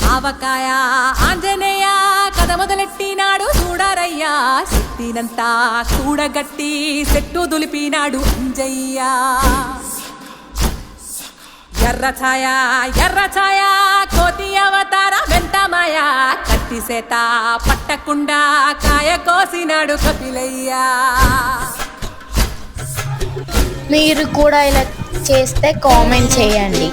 ఆవకాయ ఆంజనేయ కథ మొదలెట్టినాడు చూడారయ్యా శక్తినంతా కూడగట్టి చెట్టు దులిపినాడు అంజయ్య ఎర్ర ఛాయ కోతి అవతార వెంటమాయ కత్తి సేత పట్టకుండా కాయ కోసినాడు కపిలయ్యా మీరు కూడా ఇలా చేస్తే కామెంట్ చేయండి.